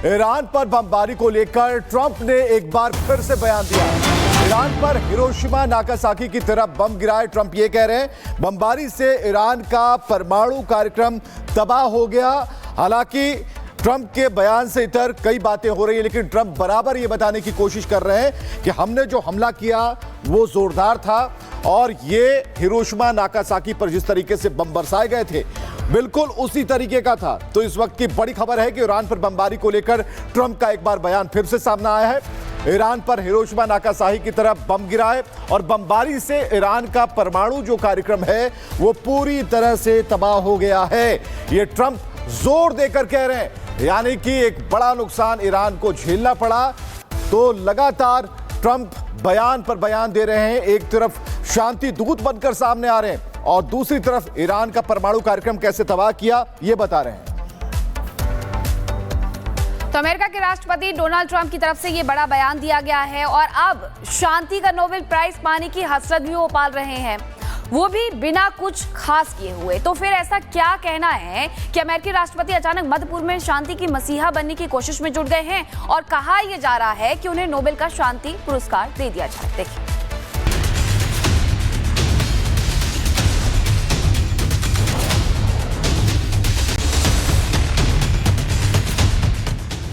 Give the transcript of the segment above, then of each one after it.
Iran पर बमबारी को लेकर ट्रंप ने एक बार फिर से बयान दिया। ईरान पर हिरोशिमा नागासाकी की तरफ बम गिराए। ट्रंप ये कह रहे हैं बमबारी से ईरान का परमाणु कार्यक्रम तबाह हो गया। हालांकि ट्रंप के बयान से इतर कई बातें हो रही है, लेकिन ट्रंप बराबर ये बताने की कोशिश कर रहे हैं कि हमने जो हमला किया वो जोरदार था और ये हिरोशिमा नागासाकी पर जिस तरीके से बम बरसाए गए थे बिल्कुल उसी तरीके का था। तो इस वक्त की बड़ी खबर है कि ईरान पर बमबारी को लेकर ट्रंप का एक बार बयान फिर से सामने आया है। ईरान पर हिरोशिमा नागासाकी की तरफ बम गिराए और बमबारी से ईरान का परमाणु जो कार्यक्रम है वो पूरी तरह से तबाह हो गया है। ये ट्रंप जोर देकर कह रहे हैं, यानी कि एक बड़ा नुकसान ईरान को झेलना पड़ा। तो लगातार ट्रंप बयान पर बयान दे रहे हैं। एक तरफ शांति दूत बनकर सामने आ रहे हैं और दूसरी तरफ ईरान का परमाणु कार्यक्रम कैसे तबाह किया ये बता रहे हैं। तो अमेरिका के राष्ट्रपति डोनाल्ड ट्रंप की तरफ से ये बड़ा बयान दिया गया है और अब शांति का नोबेल प्राइज पाने की हसरत भी वो पाल रहे हैं, वो भी बिना कुछ खास किए हुए। तो फिर ऐसा क्या कहना है कि अमेरिकी राष्ट्रपति अचानक मध्य पूर्व में शांति की मसीहा बनने की कोशिश में जुट गए हैं और कहा यह जा रहा है कि उन्हें नोबेल का शांति पुरस्कार दे दिया जाए। देखिए।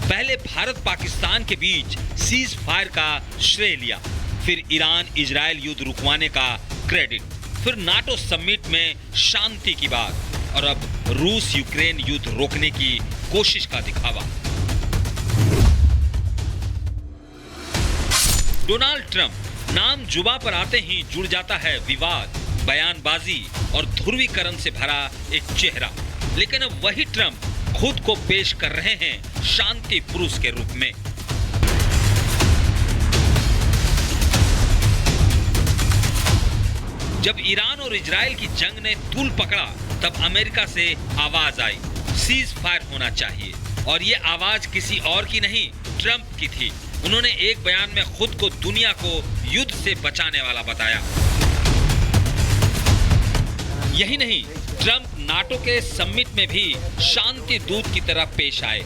पहले भारत पाकिस्तान के बीच सीज फायर का श्रेय लिया, फिर ईरान इजरायल युद्ध रुकवाने का क्रेडिट, फिर नाटो समिट में शांति की बात और अब रूस यूक्रेन युद्ध रोकने की कोशिश का दिखावा। डोनाल्ड ट्रंप नाम जुबा पर आते ही जुड़ जाता है विवाद, बयानबाजी और ध्रुवीकरण से भरा एक चेहरा। लेकिन अब वही ट्रंप खुद को पेश कर रहे हैं शांति पुरुष के रूप में। जब ईरान और इजराइल की जंग ने तूल पकड़ा तब अमेरिका से आवाज आई, सीज फायर होना चाहिए। और ये आवाज किसी और की नहीं, ट्रंप की थी। उन्होंने एक बयान में खुद को दुनिया को युद्ध से बचाने वाला बताया। यही नहीं, ट्रंप नाटो के समिट में भी शांति दूत की तरह पेश आए।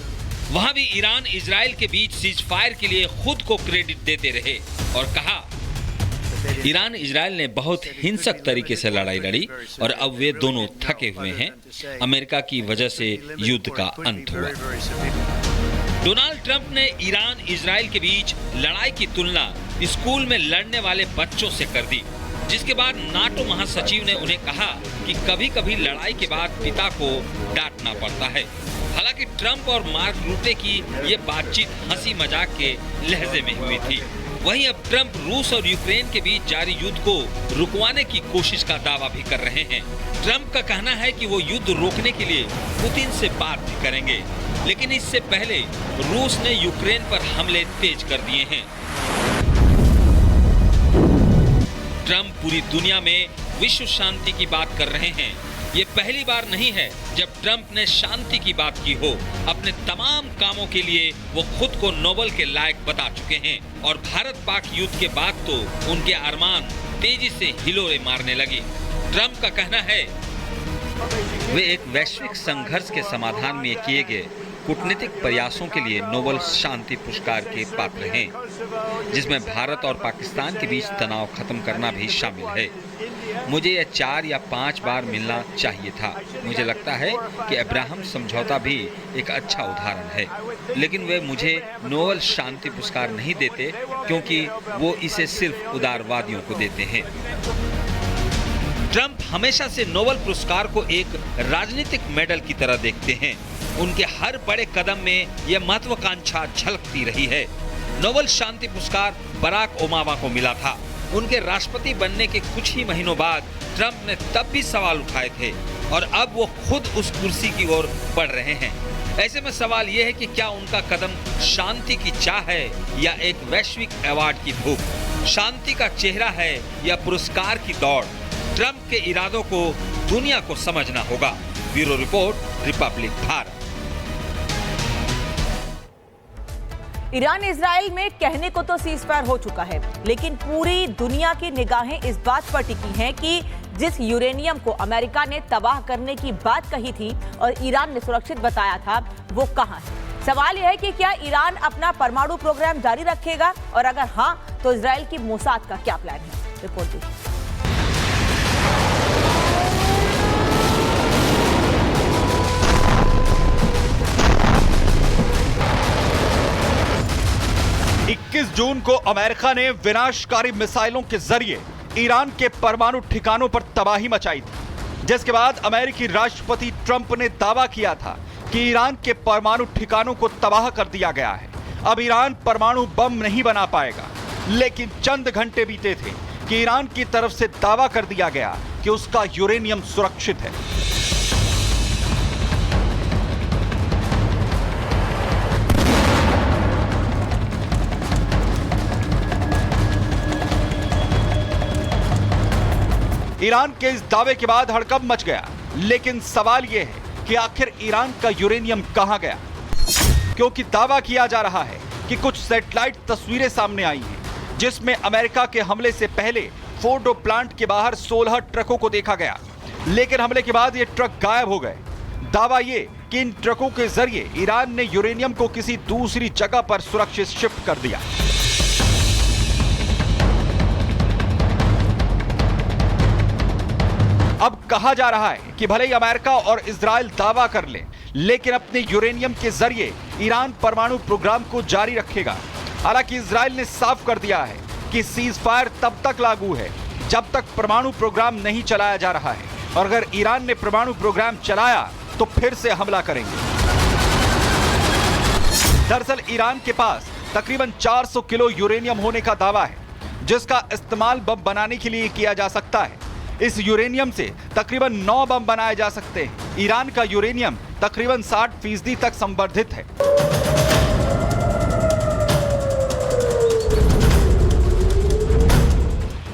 वहां भी ईरान इजराइल के बीच सीज फायर के लिए खुद को क्रेडिट देते रहे और कहा ईरान इजराइल ने बहुत हिंसक तरीके से लड़ाई लड़ी और अब वे दोनों थके हुए हैं। अमेरिका की वजह से युद्ध का अंत हुआ। डोनाल्ड ट्रंप ने ईरान इजराइल के बीच लड़ाई की तुलना स्कूल में लड़ने वाले बच्चों से कर दी, जिसके बाद नाटो महासचिव ने उन्हें कहा कि कभी कभी लड़ाई के बाद पिता को डांटना पड़ता है। हालांकि ट्रंप और मार्क रूटे की ये बातचीत हंसी मजाक के लहजे में हुई थी। वहीं अब ट्रंप रूस और यूक्रेन के बीच जारी युद्ध को रुकवाने की कोशिश का दावा भी कर रहे हैं। ट्रंप का कहना है कि वो युद्ध रोकने के लिए पुतिन से बात भी करेंगे, लेकिन इससे पहले रूस ने यूक्रेन पर हमले तेज कर दिए हैं। ट्रंप पूरी दुनिया में विश्व शांति की बात कर रहे हैं। ये पहली बार नहीं है जब ट्रंप ने शांति की बात की हो। अपने तमाम कामों के लिए वो खुद को नोबेल के लायक बता चुके हैं और भारत पाक युद्ध के बाद तो उनके अरमान तेजी से हिलोरे मारने लगे। ट्रंप का कहना है वे एक वैश्विक संघर्ष के समाधान में किए गए कूटनीतिक प्रयासों के लिए नोबेल शांति पुरस्कार के पात्र हैं, जिसमें भारत और पाकिस्तान के बीच तनाव खत्म करना भी शामिल है। मुझे यह 4 या 5 बार मिलना चाहिए था। मुझे लगता है कि अब्राहम समझौता भी एक अच्छा उदाहरण है, लेकिन वे मुझे नोबेल शांति पुरस्कार नहीं देते क्योंकि वो इसे सिर्फ उदारवादियों को देते हैं। ट्रंप हमेशा से नोबेल पुरस्कार को एक राजनीतिक मेडल की तरह देखते हैं। उनके हर बड़े कदम में यह महत्वाकांक्षा झलकती रही है। नोबेल शांति पुरस्कार बराक ओबामा को मिला था। उनके राष्ट्रपति बनने के कुछ ही महीनों बाद ट्रंप ने तब भी सवाल उठाए थे और अब वो खुद उस कुर्सी की ओर बढ़ रहे हैं। ऐसे में सवाल ये है कि क्या उनका कदम शांति की चाह है या एक वैश्विक अवार्ड की भूख, शांति का चेहरा है या पुरस्कार की दौड़। ट्रंप के इरादों को दुनिया को समझना होगा। Bureau report, Republic Bharat. Iran Israel में कहने को तो सीज फायर हो चुका है, लेकिन पूरी दुनिया की निगाहें इस बात पर टिकी हैं कि जिस यूरेनियम को अमेरिका ने तबाह करने की बात कही थी और ईरान ने सुरक्षित बताया था, वो कहां है। सवाल यह है कि क्या ईरान अपना परमाणु प्रोग्राम जारी रखेगा, और अगर हां तो इजराइल की मोसाद का क्या प्लान है। रिपोर्ट देखिए। जून को अमेरिका ने विनाशकारी मिसाइलों के जरिए ईरान के परमाणु ठिकानों पर तबाही मचाई थी, जिसके बाद अमेरिकी राष्ट्रपति ट्रंप ने दावा किया था कि ईरान के परमाणु ठिकानों को तबाह कर दिया गया है। अब ईरान परमाणु बम नहीं बना पाएगा, लेकिन चंद घंटे बीते थे कि ईरान की तरफ से दावा कर दिया गया कि उसका यूरेनियम सुरक्षित है। ईरान के इस दावे के बाद हड़कंप मच गया, लेकिन सवाल यह है कि आखिर ईरान का यूरेनियम कहां गया, क्योंकि दावा किया जा रहा है कि कुछ सैटेलाइट तस्वीरें सामने आई हैं जिसमें अमेरिका के हमले से पहले फोर्डो प्लांट के बाहर 16 ट्रकों को देखा गया, लेकिन हमले के बाद ये ट्रक गायब हो गए। दावा ये कि इन ट्रकों के जरिए ईरान ने यूरेनियम को किसी दूसरी जगह पर सुरक्षित शिफ्ट कर दिया। अब कहा जा रहा है कि भले ही अमेरिका और इजराइल दावा कर ले, लेकिन अपने यूरेनियम के जरिए ईरान परमाणु प्रोग्राम को जारी रखेगा। हालांकि इजराइल ने साफ कर दिया है कि सीज फायर तब तक लागू है जब तक परमाणु प्रोग्राम नहीं चलाया जा रहा है, और अगर ईरान ने परमाणु प्रोग्राम चलाया तो फिर से हमला करेंगे। दरअसल ईरान के पास तकरीबन 400 किलो यूरेनियम होने का दावा है, जिसका इस्तेमाल बम बनाने के लिए किया जा सकता है। इस यूरेनियम से तकरीबन 9 बम बनाए जा सकते हैं। ईरान का यूरेनियम तकरीबन 60% तक संवर्धित है।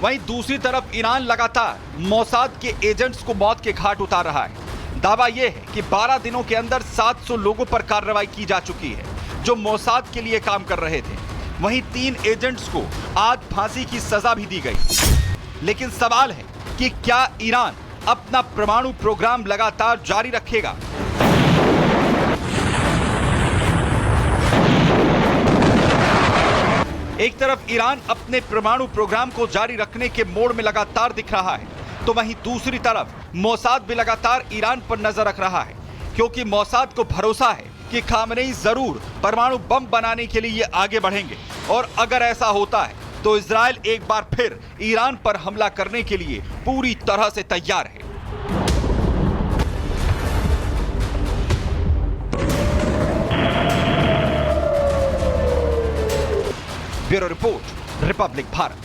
वहीं दूसरी तरफ ईरान लगातार मोसाद के एजेंट्स को मौत के घाट उतार रहा है। दावा यह है कि 12 दिनों के अंदर 700 लोगों पर कार्रवाई की जा चुकी है जो मोसाद के लिए काम कर रहे थे। वहीं 3 एजेंट्स को आज फांसी की सजा भी दी गई। लेकिन सवाल है कि क्या ईरान अपना परमाणु प्रोग्राम लगातार जारी रखेगा? एक तरफ ईरान अपने परमाणु प्रोग्राम को जारी रखने के मोड़ में लगातार दिख रहा है, तो वहीं दूसरी तरफ मोसाद भी लगातार ईरान पर नजर रख रहा है, क्योंकि मोसाद को भरोसा है कि खामनेई जरूर परमाणु बम बनाने के लिए आगे बढ़ेंगे, और अगर ऐसा होता है तो इजराइल एक बार फिर ईरान पर हमला करने के लिए पूरी तरह से तैयार है। Bureau report, Republic Bharat.